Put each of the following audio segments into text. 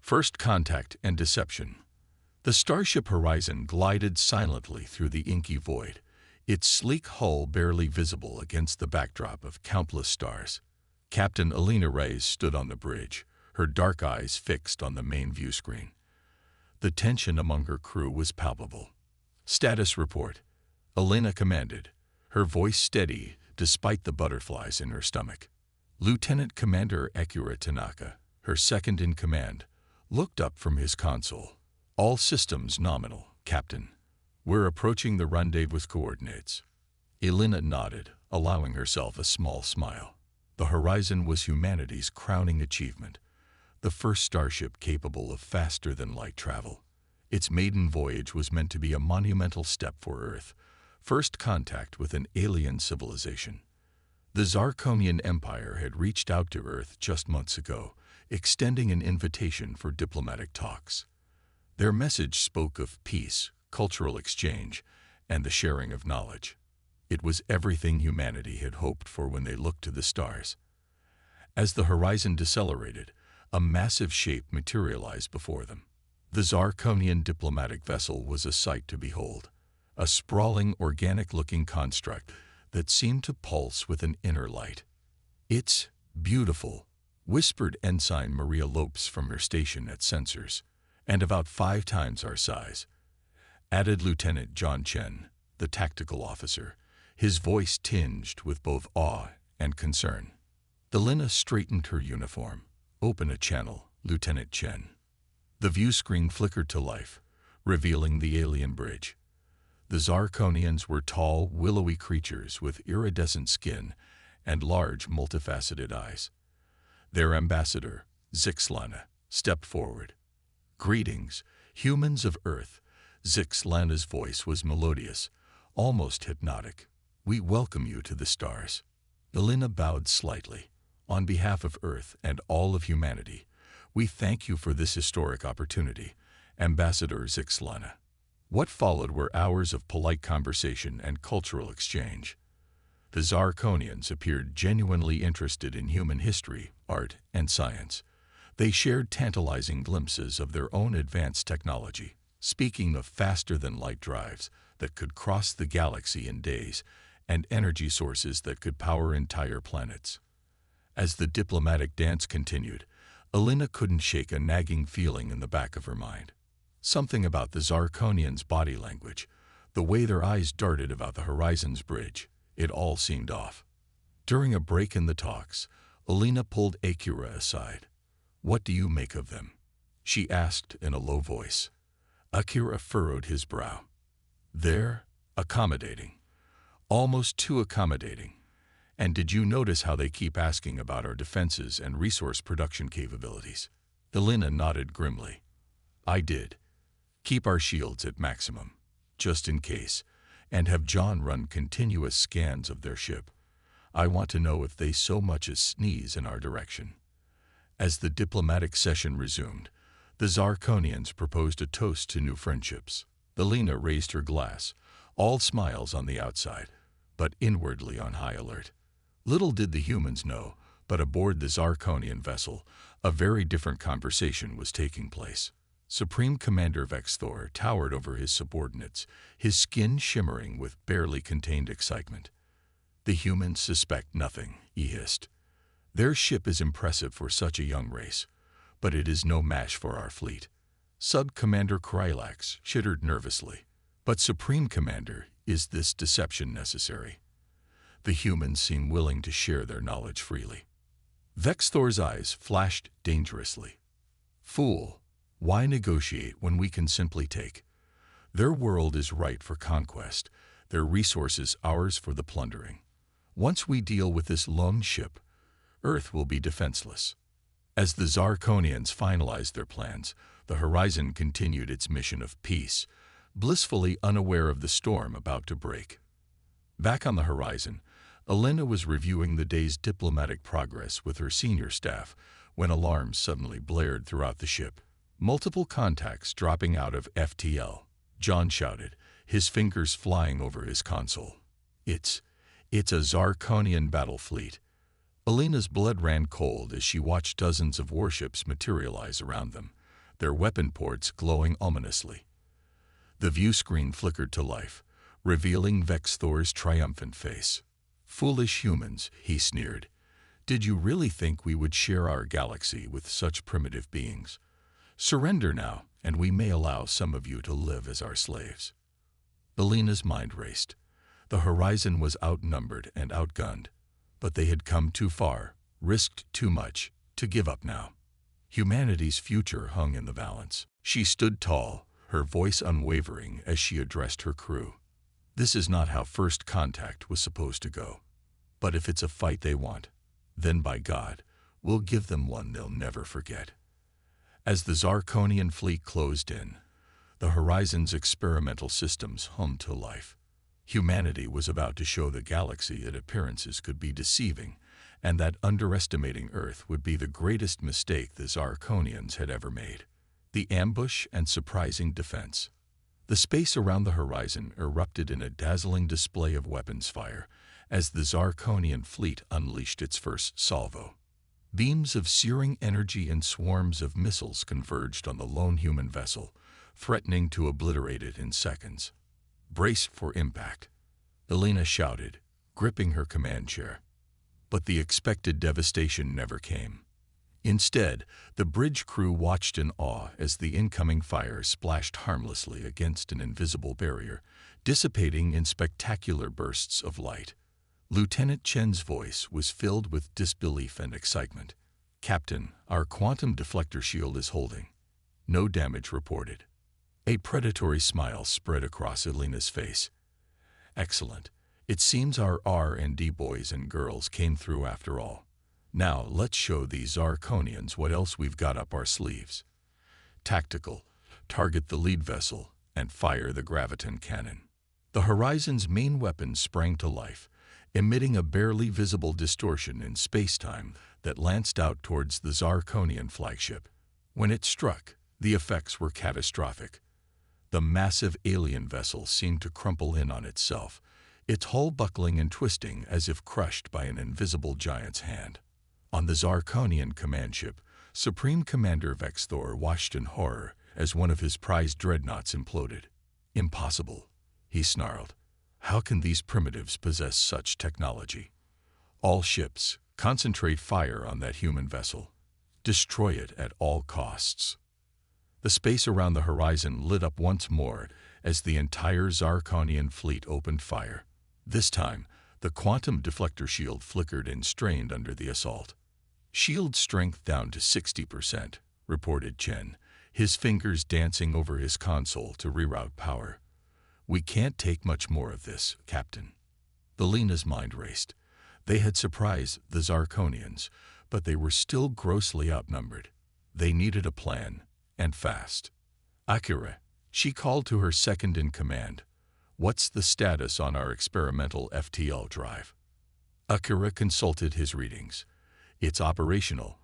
First contact and deception. The starship Horizon glided silently through the inky void, its sleek hull barely visible against the backdrop of countless stars. Captain Alina Reyes stood on the bridge, her dark eyes fixed on the main view screen. The tension among her crew was palpable. "Status report," Alina commanded, her voice steady despite the butterflies in her stomach. Lieutenant Commander Akira Tanaka, her second in command, looked up from his console. "All systems nominal, Captain. We're approaching the rendezvous coordinates." Alina nodded, allowing herself a small smile. The Horizon was humanity's crowning achievement, the first starship capable of faster-than-light travel. Its maiden voyage was meant to be a monumental step for Earth, first contact with an alien civilization. The Zarkonian Empire had reached out to Earth just months ago, extending an invitation for diplomatic talks. Their message spoke of peace, cultural exchange, and the sharing of knowledge. It was everything humanity had hoped for when they looked to the stars. As the Horizon decelerated, a massive shape materialized before them. The Zarkonian diplomatic vessel was a sight to behold, a sprawling, organic-looking construct that seemed to pulse with an inner light. "It's beautiful," whispered Ensign Maria Lopes from her station at Sensors, "and about 5 times our size," added Lieutenant John Chen, the tactical officer, his voice tinged with both awe and concern. Alina straightened her uniform. "Open a channel, Lieutenant Chen." The view screen flickered to life, revealing the alien bridge. The Zarkonians were tall, willowy creatures with iridescent skin and large, multifaceted eyes. Their ambassador, Zixlana, stepped forward. "Greetings, humans of Earth." Zixlana's voice was melodious, almost hypnotic. "We welcome you to the stars." Alina bowed slightly. "On behalf of Earth and all of humanity, we thank you for this historic opportunity, Ambassador Zixlana." What followed were hours of polite conversation and cultural exchange. The Zarkonians appeared genuinely interested in human history, art, and science. They shared tantalizing glimpses of their own advanced technology, speaking of faster-than-light drives that could cross the galaxy in days and energy sources that could power entire planets. As the diplomatic dance continued, Alina couldn't shake a nagging feeling in the back of her mind. Something about the Zarkonians' body language, the way their eyes darted about the Horizon's bridge, it all seemed off. During a break in the talks, Alina pulled Akira aside. "What do you make of them?" she asked in a low voice. Akira furrowed his brow. "They're accommodating. Almost too accommodating. And did you notice how they keep asking about our defenses and resource production capabilities?" Alina nodded grimly. "I did. Keep our shields at maximum, just in case, and have John run continuous scans of their ship. I want to know if they so much as sneeze in our direction." As the diplomatic session resumed, the Zarkonians proposed a toast to new friendships. Alina raised her glass, all smiles on the outside, but inwardly on high alert. Little did the humans know, but aboard the Zarkonian vessel, a very different conversation was taking place. Supreme Commander Vexthor towered over his subordinates, his skin shimmering with barely contained excitement. "The humans suspect nothing," he hissed. "Their ship is impressive for such a young race, but it is no match for our fleet." Sub-Commander Krylax chittered nervously. "But Supreme Commander, is this deception necessary? The humans seem willing to share their knowledge freely." Vexthor's eyes flashed dangerously. "Fool, why negotiate when we can simply take? Their world is ripe for conquest, their resources ours for the plundering. Once we deal with this lone ship, Earth will be defenseless." As the Zarkonians finalized their plans, the Horizon continued its mission of peace, blissfully unaware of the storm about to break. Back on the Horizon, Alina was reviewing the day's diplomatic progress with her senior staff when alarms suddenly blared throughout the ship. "Multiple contacts dropping out of FTL," John shouted, his fingers flying over his console. It's a Zarkonian battle fleet." Alina's blood ran cold as she watched dozens of warships materialize around them, their weapon ports glowing ominously. The view screen flickered to life, revealing Vex Thor's triumphant face. "Foolish humans," he sneered. "Did you really think we would share our galaxy with such primitive beings? Surrender now, and we may allow some of you to live as our slaves." Alina's mind raced. The Horizon was outnumbered and outgunned, but they had come too far, risked too much, to give up now. Humanity's future hung in the balance. She stood tall, her voice unwavering as she addressed her crew. "This is not how first contact was supposed to go. But if it's a fight they want, then by God, we'll give them one they'll never forget." As the Zarkonian fleet closed in, the Horizon's experimental systems hummed to life. Humanity was about to show the galaxy that appearances could be deceiving, and that underestimating Earth would be the greatest mistake the Zarkonians had ever made. The ambush and surprising defense. The space around the Horizon erupted in a dazzling display of weapons fire as the Zarkonian fleet unleashed its first salvo. Beams of searing energy and swarms of missiles converged on the lone human vessel, threatening to obliterate it in seconds. "Brace for impact," Alina shouted, gripping her command chair. But the expected devastation never came. Instead, the bridge crew watched in awe as the incoming fire splashed harmlessly against an invisible barrier, dissipating in spectacular bursts of light. Lieutenant Chen's voice was filled with disbelief and excitement. "Captain, our quantum deflector shield is holding. No damage reported." A predatory smile spread across Alina's face. "Excellent. It seems our R&D boys and girls came through after all. Now let's show these Zarkonians what else we've got up our sleeves." Tactical, target the lead vessel and fire the graviton cannon. The Horizon's main weapon sprang to life, emitting a barely visible distortion in space-time that lanced out towards the Zarkonian flagship. When it struck, the effects were catastrophic. The massive alien vessel seemed to crumple in on itself, its hull buckling and twisting as if crushed by an invisible giant's hand. On the Zarkonian command ship, Supreme Commander Vex Thor watched in horror as one of his prized dreadnoughts imploded. "Impossible," he snarled. "How can these primitives possess such technology? All ships, concentrate fire on that human vessel. Destroy it at all costs." The space around the Horizon lit up once more as the entire Zarkonian fleet opened fire. This time, the quantum deflector shield flickered and strained under the assault. "Shield strength down to 60%, reported Chen, his fingers dancing over his console to reroute power. "We can't take much more of this, Captain." Alina's mind raced. They had surprised the Zarkonians, but they were still grossly outnumbered. They needed a plan, and fast. "Akira," she called to her second-in-command. "What's the status on our experimental FTL drive?" Akira consulted his readings. "It's operational,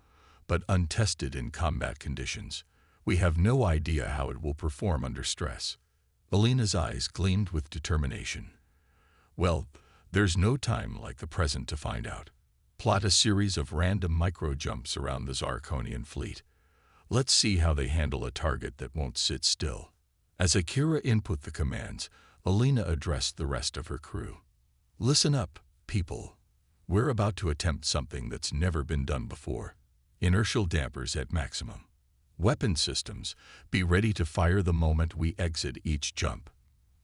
but untested in combat conditions. We have no idea how it will perform under stress." Alina's eyes gleamed with determination. "Well, there's no time like the present to find out. Plot a series of random micro-jumps around the Zarkonian fleet. Let's see how they handle a target that won't sit still." As Akira input the commands, Alina addressed the rest of her crew. "Listen up, people. We're about to attempt something that's never been done before. Inertial dampers at maximum. Weapon systems, be ready to fire the moment we exit each jump.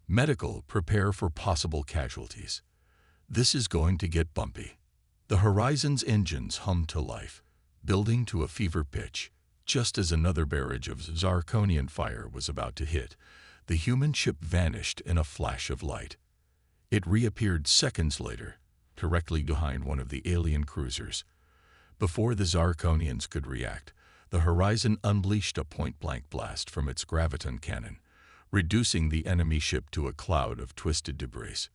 Medical, prepare for possible casualties. This is going to get bumpy." The Horizon's engines hummed to life, building to a fever pitch. Just as another barrage of Zarkonian fire was about to hit, the human ship vanished in a flash of light. It reappeared seconds later, directly behind one of the alien cruisers. Before the Zarkonians could react, the Horizon unleashed a point-blank blast from its graviton cannon, reducing the enemy ship to a cloud of twisted debris.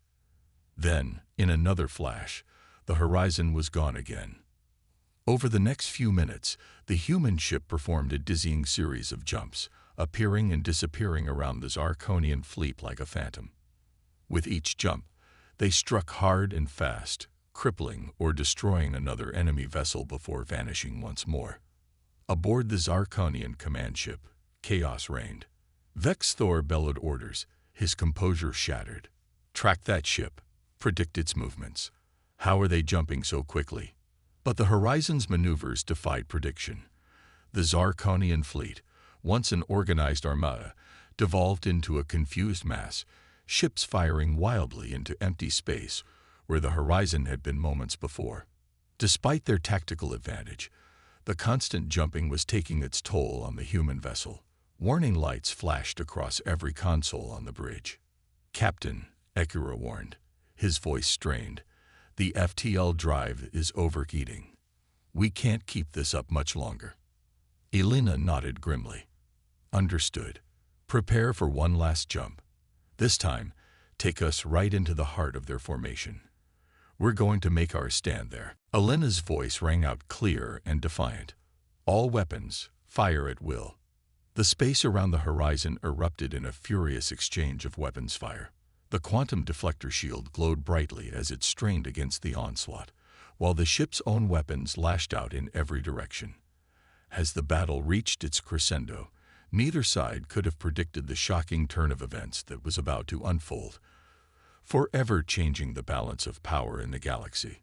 Then, in another flash, the Horizon was gone again. Over the next few minutes, the human ship performed a dizzying series of jumps, appearing and disappearing around the Zarkonian fleet like a phantom. With each jump, they struck hard and fast, crippling or destroying another enemy vessel before vanishing once more. Aboard the Zarkonian command ship, chaos reigned. Vex Thor bellowed orders, his composure shattered. Track that ship. Predict its movements. How are they jumping so quickly? But the Horizon's maneuvers defied prediction. The Zarkonian fleet, once an organized armada, devolved into a confused mass, ships firing wildly into empty space where the Horizon had been moments before. Despite their tactical advantage, the constant jumping was taking its toll on the human vessel. Warning lights flashed across every console on the bridge. "Captain," Ekura warned, his voice strained, "the FTL drive is overheating. We can't keep this up much longer." Elena nodded grimly. "Understood. Prepare for one last jump. This time, take us right into the heart of their formation. We're going to make our stand there." Elena's voice rang out clear and defiant. "All weapons, fire at will." The space around the Horizon erupted in a furious exchange of weapons fire. The quantum deflector shield glowed brightly as it strained against the onslaught, while the ship's own weapons lashed out in every direction. As the battle reached its crescendo, neither side could have predicted the shocking turn of events that was about to unfold, forever changing the balance of power in the galaxy.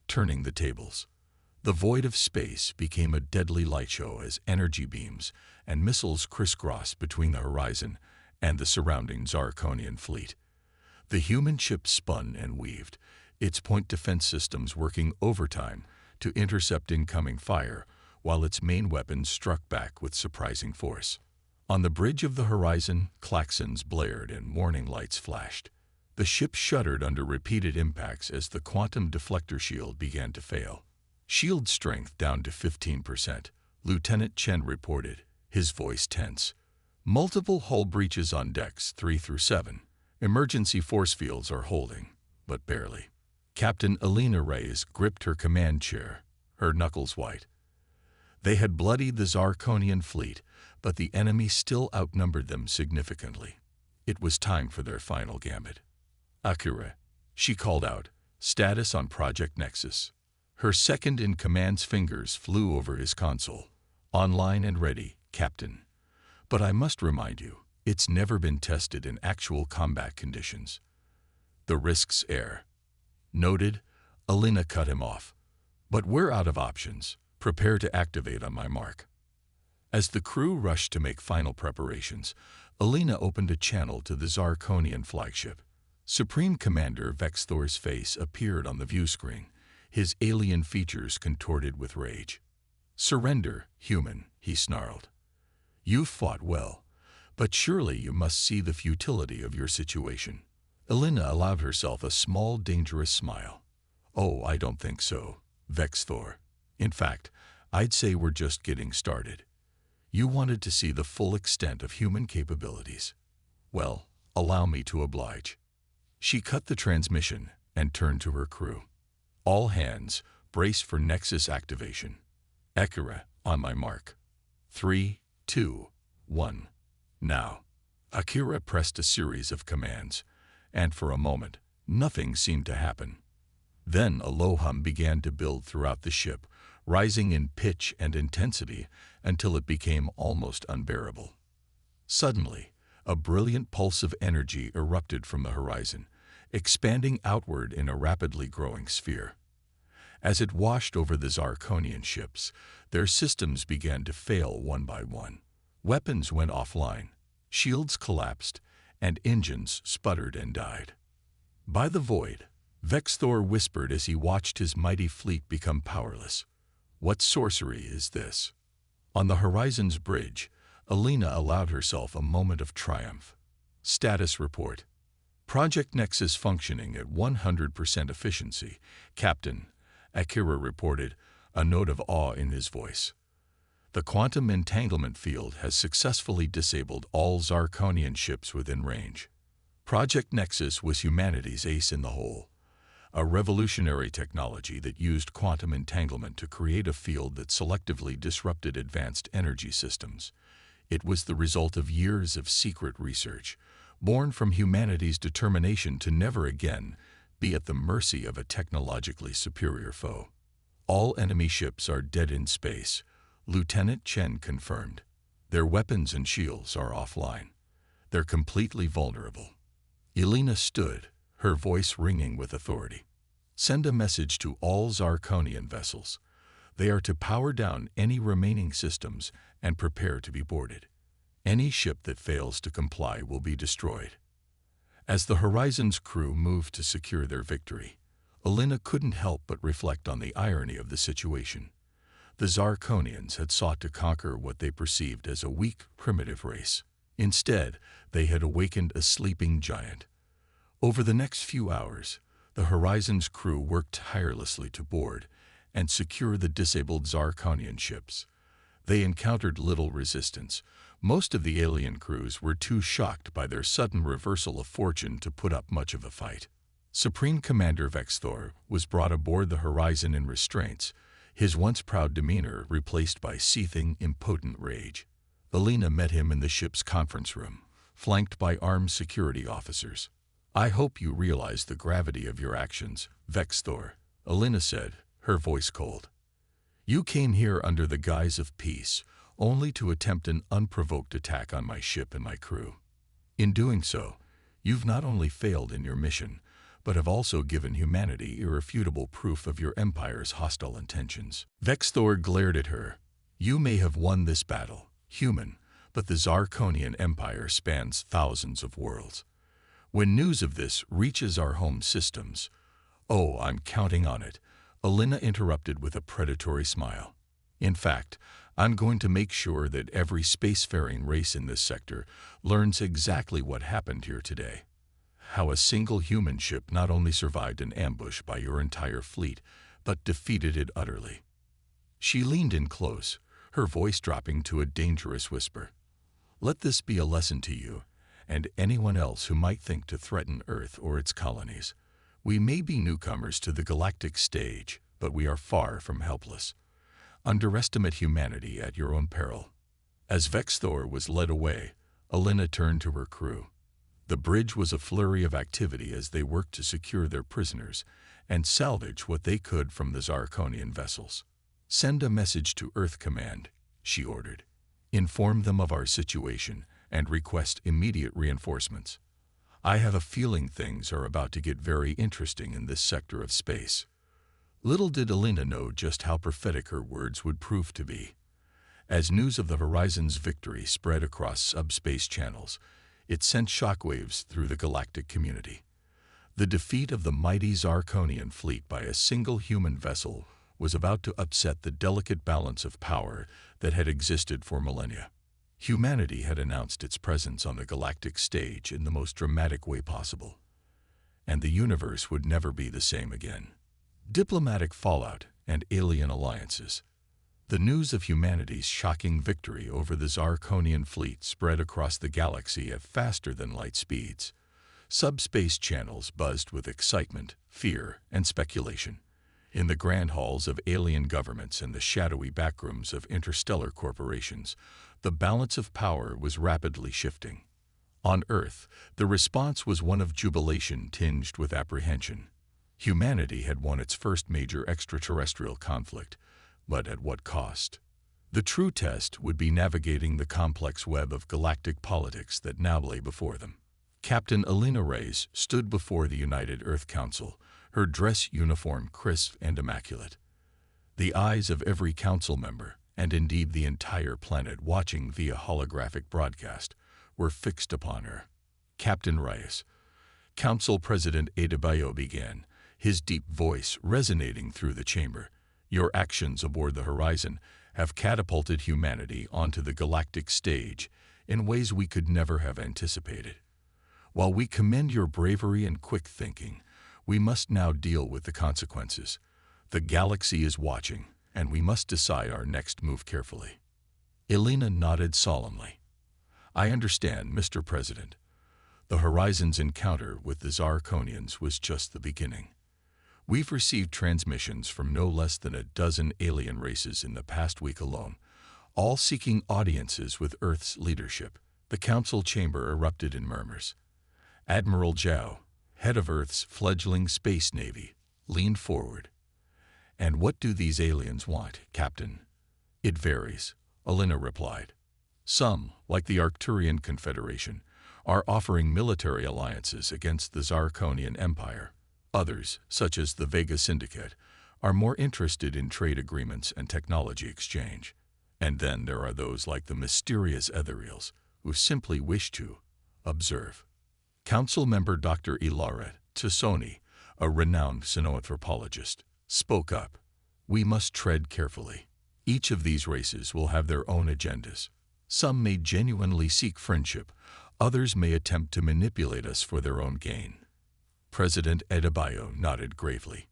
Turning the tables. The void of space became a deadly light show as energy beams and missiles crisscrossed between the Horizon and the surrounding Zarkonian fleet. The human ship spun and weaved, its point defense systems working overtime to intercept incoming fire, while its main weapons struck back with surprising force. On the bridge of the Horizon, klaxons blared and warning lights flashed. The ship shuddered under repeated impacts as the quantum deflector shield began to fail. Shield strength down to 15%, Lieutenant Chen reported, his voice tense. "Multiple hull breaches on decks 3 through 7. Emergency force fields are holding, but barely." Captain Elena Reyes gripped her command chair, her knuckles white. They had bloodied the Zarkonian fleet, but the enemy still outnumbered them significantly. It was time for their final gambit. "Akira," she called out, "status on Project Nexus." Her second-in-command's fingers flew over his console. "Online and ready, Captain. But I must remind you, it's never been tested in actual combat conditions. The risks air." "Noted," Elena cut him off. "But we're out of options. Prepare to activate on my mark." As the crew rushed to make final preparations, Elena opened a channel to the Zarkonian flagship. Supreme Commander Vex Thor's face appeared on the view screen, his alien features contorted with rage. "Surrender, human," he snarled. "You've fought well, but surely you must see the futility of your situation." Elena allowed herself a small, dangerous smile. "Oh, I don't think so, Vex Thor. In fact, I'd say we're just getting started. You wanted to see the full extent of human capabilities. Well, allow me to oblige." She cut the transmission and turned to her crew. "All hands, brace for Nexus activation. Ekura, on my mark. 3, 2, 1. Now." Akira pressed a series of commands, and for a moment, nothing seemed to happen. Then a low hum began to build throughout the ship, rising in pitch and intensity until it became almost unbearable. Suddenly, a brilliant pulse of energy erupted from the Horizon, expanding outward in a rapidly growing sphere. As it washed over the Zarkonian ships, their systems began to fail one by one. Weapons went offline, shields collapsed, and engines sputtered and died. By the void, Vex Thor whispered as he watched his mighty fleet become powerless. "What sorcery is this?" On the Horizon's bridge, Elena allowed herself a moment of triumph. "Status report. Project Nexus functioning at 100% efficiency, Captain," Akira reported, a note of awe in his voice. "The quantum entanglement field has successfully disabled all Zarkonian ships within range." Project Nexus was humanity's ace in the hole, a revolutionary technology that used quantum entanglement to create a field that selectively disrupted advanced energy systems. It was the result of years of secret research, born from humanity's determination to never again be at the mercy of a technologically superior foe. "All enemy ships are dead in space," Lieutenant Chen confirmed. Their weapons and shields are offline. They're completely vulnerable. Elena stood, her voice ringing with authority. Send a message to all Zarkonian vessels. They are to power down any remaining systems and prepare to be boarded. Any ship that fails to comply will be destroyed. As the Horizon's crew moved to secure their victory, Elena couldn't help but reflect on the irony of the situation. The Zarkonians had sought to conquer what they perceived as a weak, primitive race. Instead, they had awakened a sleeping giant. Over the next few hours, the Horizon's crew worked tirelessly to board and secure the disabled Zarkonian ships. They encountered little resistance. Most of the alien crews were too shocked by their sudden reversal of fortune to put up much of a fight. Supreme Commander Vexthor was brought aboard the Horizon in restraints, his once proud demeanor replaced by seething, impotent rage. Elena met him in the ship's conference room, flanked by armed security officers. I hope you realize the gravity of your actions, Vexthor, Elena said, her voice cold. You came here under the guise of peace, only to attempt an unprovoked attack on my ship and my crew. In doing so, you've not only failed in your mission, but have also given humanity irrefutable proof of your empire's hostile intentions. Vexthor glared at her. You may have won this battle, human, but the Zarkonian Empire spans thousands of worlds. When news of this reaches our home systems, oh, I'm counting on it, Elena interrupted with a predatory smile. In fact, I'm going to make sure that every spacefaring race in this sector learns exactly what happened here today. How a single human ship not only survived an ambush by your entire fleet, but defeated it utterly. She leaned in close, her voice dropping to a dangerous whisper. Let this be a lesson to you, and anyone else who might think to threaten Earth or its colonies. We may be newcomers to the galactic stage, but we are far from helpless. Underestimate humanity at your own peril. As Vexthor was led away, Elena turned to her crew. The bridge was a flurry of activity as they worked to secure their prisoners and salvage what they could from the Zarkonian vessels. Send a message to Earth Command, she ordered. Inform them of our situation and request immediate reinforcements. I have a feeling things are about to get very interesting in this sector of space. Little did Elena know just how prophetic her words would prove to be. As news of the Horizon's victory spread across subspace channels, it sent shockwaves through the galactic community. The defeat of the mighty Zarkonian fleet by a single human vessel was about to upset the delicate balance of power that had existed for millennia. Humanity had announced its presence on the galactic stage in the most dramatic way possible, and the universe would never be the same again. Diplomatic fallout and alien alliances. The news of humanity's shocking victory over the Zarkonian fleet spread across the galaxy at faster-than-light speeds. Subspace channels buzzed with excitement, fear, and speculation. In the grand halls of alien governments and the shadowy backrooms of interstellar corporations, the balance of power was rapidly shifting. On Earth, the response was one of jubilation tinged with apprehension. Humanity had won its first major extraterrestrial conflict, but at what cost? The true test would be navigating the complex web of galactic politics that now lay before them. Captain Elena Reyes stood before the United Earth Council, her dress uniform crisp and immaculate. The eyes of every council member, and indeed the entire planet watching via holographic broadcast, were fixed upon her. Captain Reyes. Council President Adebayo began, his deep voice resonating through the chamber. Your actions aboard the Horizon have catapulted humanity onto the galactic stage in ways we could never have anticipated. While we commend your bravery and quick thinking, we must now deal with the consequences. The galaxy is watching, and we must decide our next move carefully. Elena nodded solemnly. I understand, Mr. President. The Horizon's encounter with the Zarkonians was just the beginning. We've received transmissions from no less than a dozen alien races in the past week alone, all seeking audiences with Earth's leadership. The council chamber erupted in murmurs. Admiral Zhao, head of Earth's fledgling space navy, leaned forward. And what do these aliens want, Captain? It varies, Elena replied. Some, like the Arcturian Confederation, are offering military alliances against the Zarkonian Empire. Others, such as the Vega Syndicate, are more interested in trade agreements and technology exchange. And then there are those like the mysterious Ethereals, who simply wish to observe. Council member Dr. Ilaret Tassoni, a renowned xenoanthropologist, spoke up. We must tread carefully. Each of these races will have their own agendas. Some may genuinely seek friendship, others may attempt to manipulate us for their own gain. President Adebayo nodded gravely.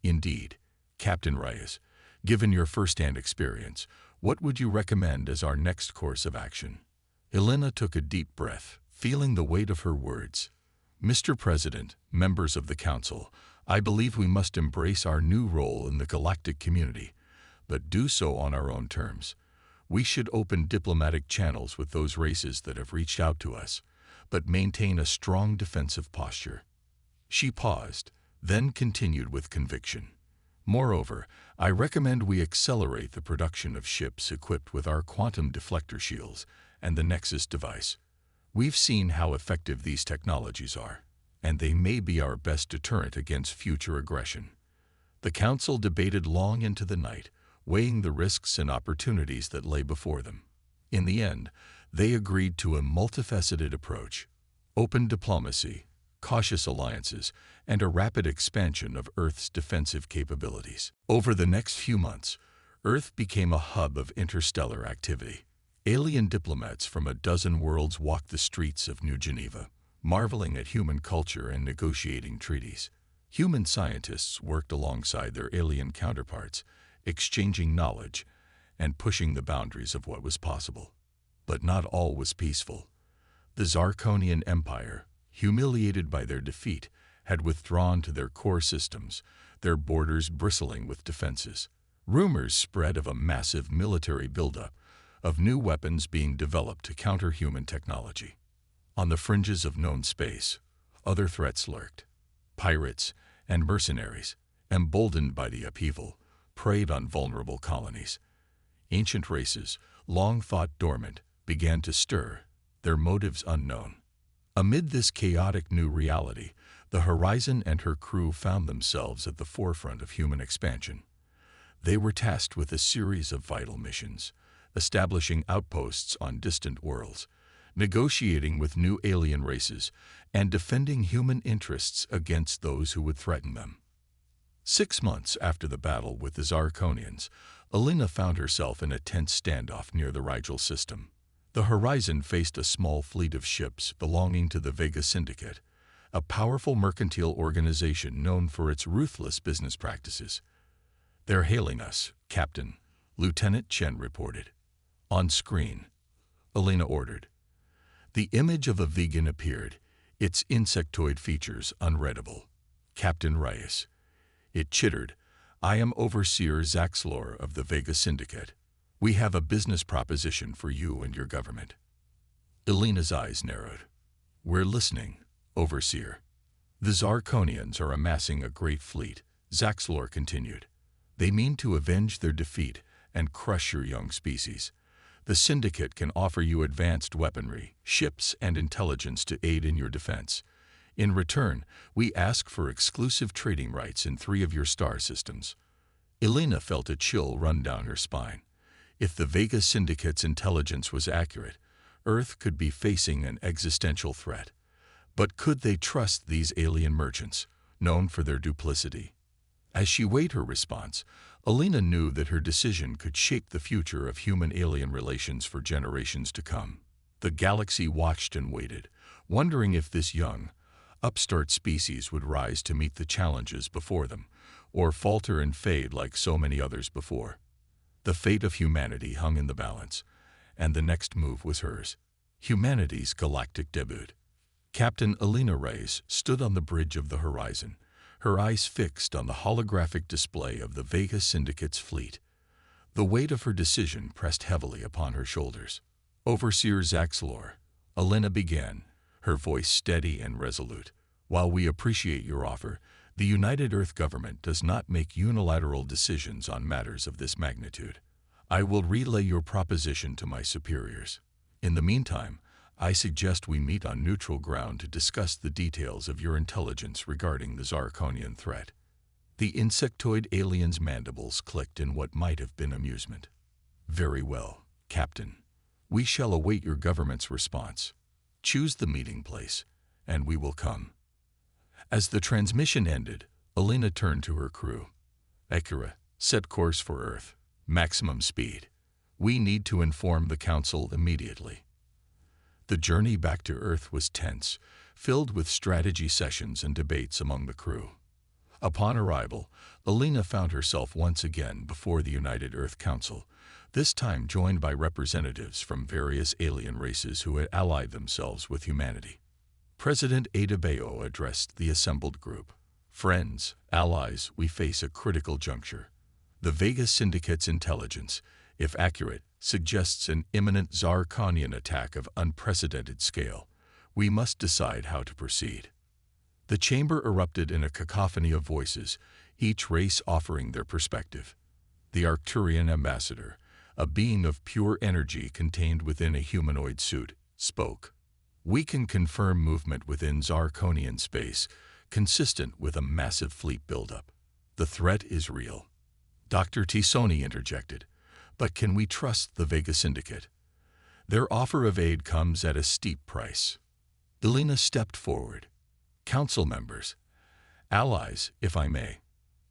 Indeed, Captain Reyes, given your first-hand experience, what would you recommend as our next course of action? Elena took a deep breath, feeling the weight of her words. Mr. President, members of the Council, I believe we must embrace our new role in the galactic community, but do so on our own terms. We should open diplomatic channels with those races that have reached out to us, but maintain a strong defensive posture. She paused, then continued with conviction. Moreover, I recommend we accelerate the production of ships equipped with our quantum deflector shields and the Nexus device. We've seen how effective these technologies are, and they may be our best deterrent against future aggression. The Council debated long into the night, weighing the risks and opportunities that lay before them. In the end, they agreed to a multifaceted approach: open diplomacy, cautious alliances, and a rapid expansion of Earth's defensive capabilities. Over the next few months, Earth became a hub of interstellar activity. Alien diplomats from a dozen worlds walked the streets of New Geneva, marveling at human culture and negotiating treaties. Human scientists worked alongside their alien counterparts, exchanging knowledge and pushing the boundaries of what was possible. But not all was peaceful. The Zarkonian Empire, humiliated by their defeat, had withdrawn to their core systems, their borders bristling with defenses. Rumors spread of a massive military buildup, of new weapons being developed to counter human technology. On the fringes of known space, other threats lurked. Pirates and mercenaries, emboldened by the upheaval, preyed on vulnerable colonies. Ancient races, long thought dormant, began to stir, their motives unknown. Amid this chaotic new reality, the Horizon and her crew found themselves at the forefront of human expansion. They were tasked with a series of vital missions, establishing outposts on distant worlds, negotiating with new alien races, and defending human interests against those who would threaten them. 6 months after the battle with the Zarkonians, Elena found herself in a tense standoff near the Rigel system. The Horizon faced a small fleet of ships belonging to the Vega Syndicate, a powerful mercantile organization known for its ruthless business practices. "They're hailing us, Captain," Lieutenant Chen reported. "On screen," Elena ordered. The image of a vegan appeared, its insectoid features unreadable. "Captain Reyes." It chittered, "I am Overseer Zaxlor of the Vega Syndicate. We have a business proposition for you and your government." Elena's eyes narrowed. "We're listening, Overseer." "The Zarkonians are amassing a great fleet," Zaxlor continued. "They mean to avenge their defeat and crush your young species. The Syndicate can offer you advanced weaponry, ships, and intelligence to aid in your defense. In return, we ask for exclusive trading rights in 3 of your star systems." Elena felt a chill run down her spine. If the Vega Syndicate's intelligence was accurate, Earth could be facing an existential threat. But could they trust these alien merchants, known for their duplicity? As she weighed her response, Elena knew that her decision could shape the future of human-alien relations for generations to come. The galaxy watched and waited, wondering if this young, upstart species would rise to meet the challenges before them, or falter and fade like so many others before. The fate of humanity hung in the balance, and the next move was hers. Humanity's galactic debut. Captain Elena Reyes stood on the bridge of the Horizon, her eyes fixed on the holographic display of the Vega Syndicate's fleet. The weight of her decision pressed heavily upon her shoulders. "Overseer Zaxlor," Elena began, her voice steady and resolute. "While we appreciate your offer, the United Earth government does not make unilateral decisions on matters of this magnitude. I will relay your proposition to my superiors. In the meantime, I suggest we meet on neutral ground to discuss the details of your intelligence regarding the Zarkonian threat. The insectoid alien's mandibles clicked in what might have been amusement. Very well, Captain. We shall await your government's response. Choose the meeting place, and we will come. As the transmission ended, Alina turned to her crew. Akira, set course for Earth. Maximum speed. We need to inform the Council immediately. The journey back to Earth was tense, filled with strategy sessions and debates among the crew. Upon arrival, Alina found herself once again before the United Earth Council, this time joined by representatives from various alien races who had allied themselves with humanity. President Adebayo addressed the assembled group. Friends, allies, we face a critical juncture. The Vega Syndicate's intelligence, if accurate, suggests an imminent Zarkonian attack of unprecedented scale. We must decide how to proceed. The chamber erupted in a cacophony of voices, each race offering their perspective. The Arcturian ambassador, a being of pure energy contained within a humanoid suit, spoke. We can confirm movement within Zarkonian space, consistent with a massive fleet buildup. The threat is real. Dr. Tisoni interjected. But can we trust the Vega Syndicate? Their offer of aid comes at a steep price. Alina stepped forward. Council members, allies, if I may.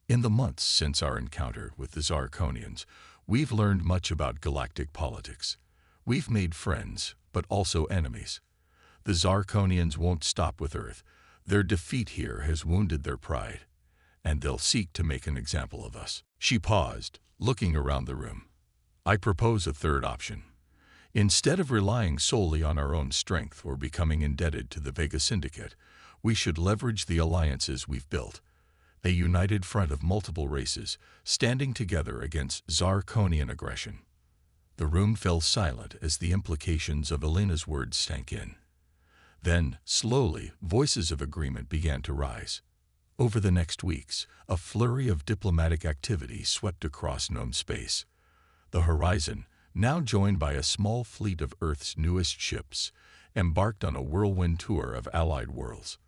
In the months since our encounter with the Zarkonians, we've learned much about galactic politics. We've made friends, but also enemies. The Zarkonians won't stop with Earth. Their defeat here has wounded their pride, and they'll seek to make an example of us. She paused, looking around the room. I propose a third option. Instead of relying solely on our own strength or becoming indebted to the Vega Syndicate, we should leverage the alliances we've built. A united front of multiple races, standing together against Zarkonian aggression. The room fell silent as the implications of Alina's words sank in. Then, slowly, voices of agreement began to rise. Over the next weeks, a flurry of diplomatic activity swept across Gnome space. The Horizon, now joined by a small fleet of Earth's newest ships, embarked on a whirlwind tour of allied worlds.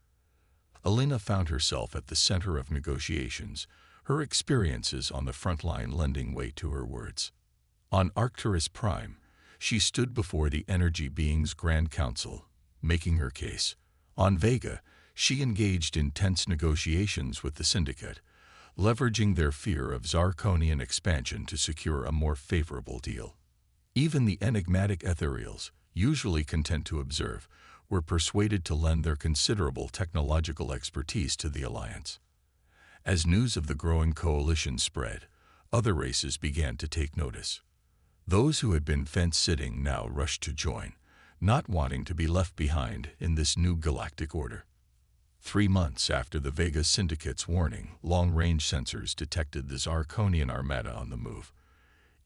Alina found herself at the center of negotiations, her experiences on the front line lending weight to her words. On Arcturus Prime, she stood before the Energy Beings Grand Council, making her case. On Vega, she engaged in tense negotiations with the Syndicate, leveraging their fear of Zarkonian expansion to secure a more favorable deal. Even the enigmatic ethereals, usually content to observe, were persuaded to lend their considerable technological expertise to the alliance. As news of the growing coalition spread, other races began to take notice. Those who had been fence-sitting now rushed to join, not wanting to be left behind in this new galactic order. 3 months after the Vega Syndicate's warning, long-range sensors detected the Zarkonian armada on the move.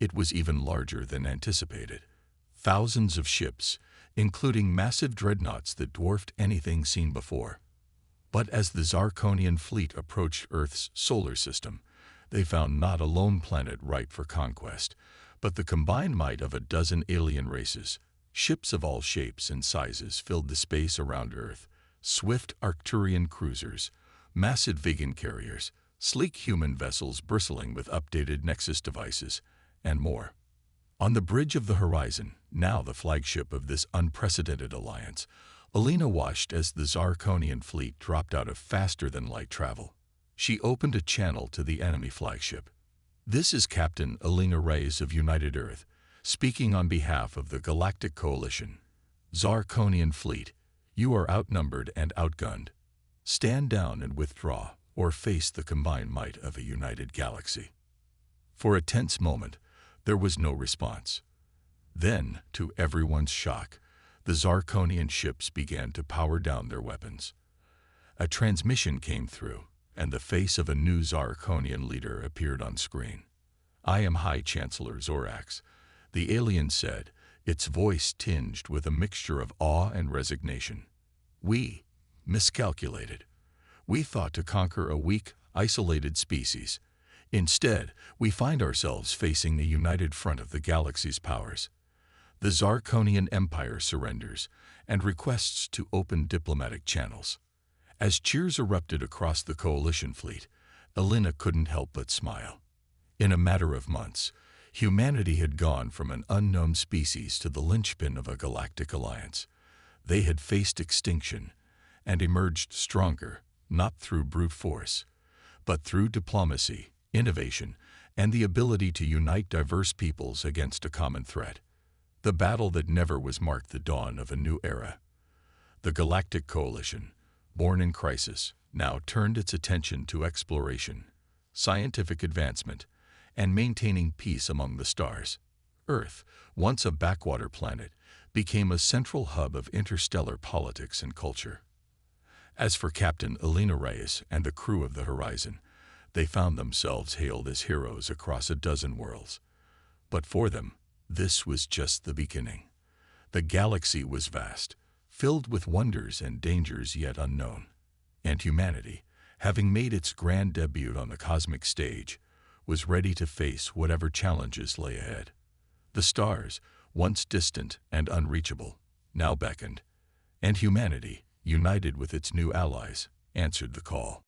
It was even larger than anticipated. Thousands of ships, including massive dreadnoughts that dwarfed anything seen before. But as the Zarkonian fleet approached Earth's solar system, they found not a lone planet ripe for conquest, but the combined might of a dozen alien races. Ships of all shapes and sizes filled the space around Earth. Swift Arcturian cruisers, massive vegan carriers, sleek human vessels bristling with updated Nexus devices, and more. On the bridge of the Horizon, now the flagship of this unprecedented alliance, Alina watched as the Zarkonian fleet dropped out of faster-than-light travel. She opened a channel to the enemy flagship. This is Captain Alina Reyes of United Earth, speaking on behalf of the Galactic Coalition. Zarkonian fleet, you are outnumbered and outgunned. Stand down and withdraw, or face the combined might of a united galaxy. For a tense moment, there was no response. Then, to everyone's shock, the Zarkonian ships began to power down their weapons. A transmission came through, and the face of a new Zarkonian leader appeared on screen. I am High Chancellor Zorax, the alien said, its voice tinged with a mixture of awe and resignation. We miscalculated. We thought to conquer a weak, isolated species. Instead, we find ourselves facing the united front of the galaxy's powers. The Zarkonian Empire surrenders and requests to open diplomatic channels. As cheers erupted across the coalition fleet, Elena couldn't help but smile. In a matter of months, humanity had gone from an unknown species to the linchpin of a galactic alliance. They had faced extinction and emerged stronger, not through brute force, but through diplomacy, innovation, and the ability to unite diverse peoples against a common threat. The battle that never was marked the dawn of a new era. The Galactic Coalition, born in crisis, now turned its attention to exploration, scientific advancement, and maintaining peace among the stars. Earth, once a backwater planet, became a central hub of interstellar politics and culture. As for Captain Elena Reyes and the crew of the Horizon, they found themselves hailed as heroes across a dozen worlds. But for them, this was just the beginning. The galaxy was vast, filled with wonders and dangers yet unknown. And humanity, having made its grand debut on the cosmic stage, was ready to face whatever challenges lay ahead. The stars, once distant and unreachable, now beckoned, and humanity, united with its new allies, answered the call.